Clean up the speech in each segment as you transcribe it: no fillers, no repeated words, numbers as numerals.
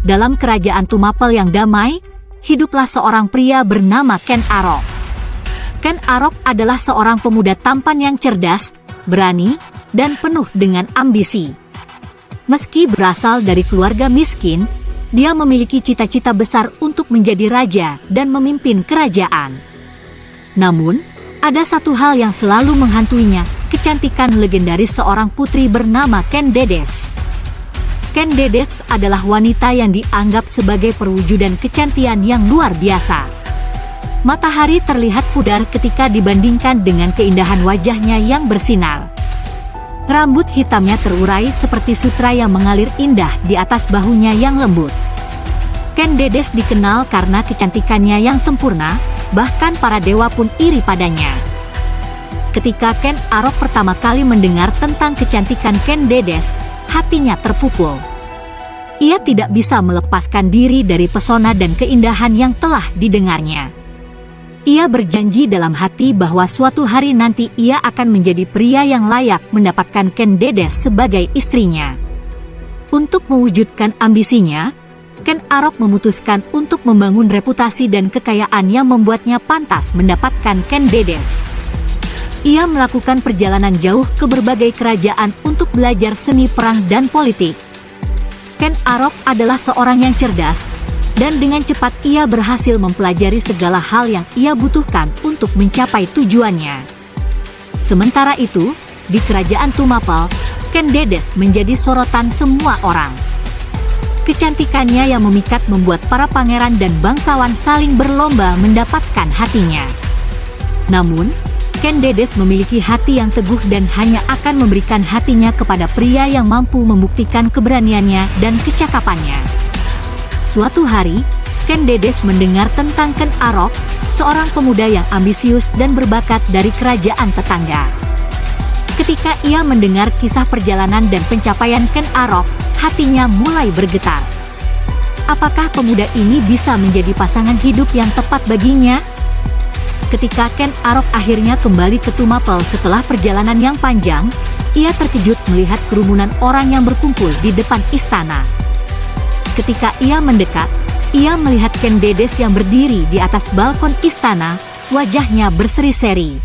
dalam kerajaan Tumapel yang damai, hiduplah seorang pria bernama Ken Arok. Ken Arok adalah seorang pemuda tampan yang cerdas, berani, dan penuh dengan ambisi. Meski berasal dari keluarga miskin, dia memiliki cita-cita besar untuk menjadi raja dan memimpin kerajaan. Namun, ada satu hal yang selalu menghantuinya, kecantikan legendaris seorang putri bernama Ken Dedes. Ken Dedes adalah wanita yang dianggap sebagai perwujudan kecantikan yang luar biasa. Matahari terlihat pudar ketika dibandingkan dengan keindahan wajahnya yang bersinar. Rambut hitamnya terurai seperti sutra yang mengalir indah di atas bahunya yang lembut. Ken Dedes dikenal karena kecantikannya yang sempurna, bahkan para dewa pun iri padanya. Ketika Ken Arok pertama kali mendengar tentang kecantikan Ken Dedes, hatinya terpukul. Ia tidak bisa melepaskan diri dari pesona dan keindahan yang telah didengarnya. Ia berjanji dalam hati bahwa suatu hari nanti ia akan menjadi pria yang layak mendapatkan Ken Dedes sebagai istrinya. Untuk mewujudkan ambisinya, Ken Arok memutuskan untuk membangun reputasi dan kekayaan yang membuatnya pantas mendapatkan Ken Dedes. Ia melakukan perjalanan jauh ke berbagai kerajaan untuk belajar seni perang dan politik. Ken Arok adalah seorang yang cerdas, dan dengan cepat ia berhasil mempelajari segala hal yang ia butuhkan untuk mencapai tujuannya. Sementara itu, di kerajaan Tumapel, Ken Dedes menjadi sorotan semua orang. Kecantikannya yang memikat membuat para pangeran dan bangsawan saling berlomba mendapatkan hatinya. Namun, Ken Dedes memiliki hati yang teguh dan hanya akan memberikan hatinya kepada pria yang mampu membuktikan keberaniannya dan kecakapannya. Suatu hari, Ken Dedes mendengar tentang Ken Arok, seorang pemuda yang ambisius dan berbakat dari kerajaan tetangga. Ketika ia mendengar kisah perjalanan dan pencapaian Ken Arok, hatinya mulai bergetar. Apakah pemuda ini bisa menjadi pasangan hidup yang tepat baginya? Ketika Ken Arok akhirnya kembali ke Tumapel setelah perjalanan yang panjang, ia terkejut melihat kerumunan orang yang berkumpul di depan istana. Ketika ia mendekat, ia melihat Ken Dedes yang berdiri di atas balkon istana, wajahnya berseri-seri.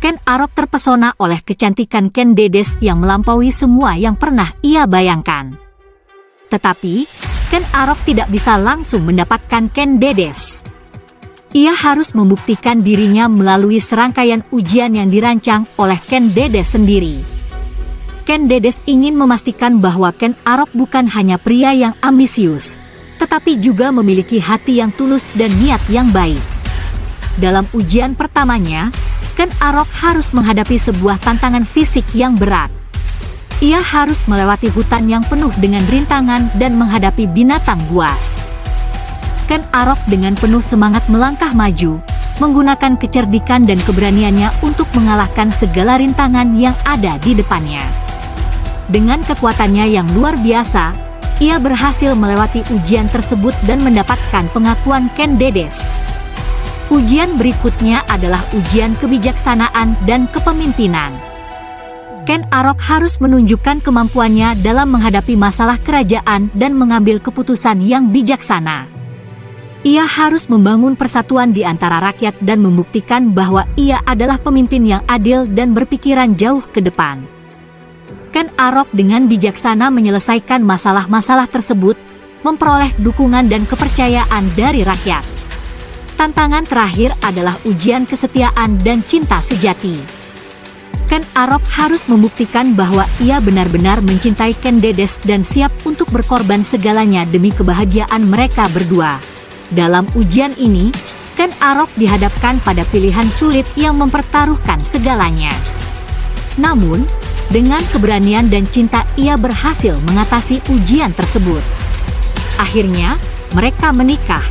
Ken Arok terpesona oleh kecantikan Ken Dedes yang melampaui semua yang pernah ia bayangkan. Tetapi, Ken Arok tidak bisa langsung mendapatkan Ken Dedes. Ia harus membuktikan dirinya melalui serangkaian ujian yang dirancang oleh Ken Dedes sendiri. Ken Dedes ingin memastikan bahwa Ken Arok bukan hanya pria yang ambisius, tetapi juga memiliki hati yang tulus dan niat yang baik. Dalam ujian pertamanya, Ken Arok harus menghadapi sebuah tantangan fisik yang berat. Ia harus melewati hutan yang penuh dengan rintangan dan menghadapi binatang buas. Ken Arok dengan penuh semangat melangkah maju, menggunakan kecerdikan dan keberaniannya untuk mengalahkan segala rintangan yang ada di depannya. Dengan kekuatannya yang luar biasa, ia berhasil melewati ujian tersebut dan mendapatkan pengakuan Ken Dedes. Ujian berikutnya adalah ujian kebijaksanaan dan kepemimpinan. Ken Arok harus menunjukkan kemampuannya dalam menghadapi masalah kerajaan dan mengambil keputusan yang bijaksana. Ia harus membangun persatuan di antara rakyat dan membuktikan bahwa ia adalah pemimpin yang adil dan berpikiran jauh ke depan. Ken Arok dengan bijaksana menyelesaikan masalah-masalah tersebut, memperoleh dukungan dan kepercayaan dari rakyat. Tantangan terakhir adalah ujian kesetiaan dan cinta sejati. Ken Arok harus membuktikan bahwa ia benar-benar mencintai Ken Dedes dan siap untuk berkorban segalanya demi kebahagiaan mereka berdua. Dalam ujian ini, Ken Arok dihadapkan pada pilihan sulit yang mempertaruhkan segalanya. Namun, dengan keberanian dan cinta ia berhasil mengatasi ujian tersebut. Akhirnya, mereka menikah.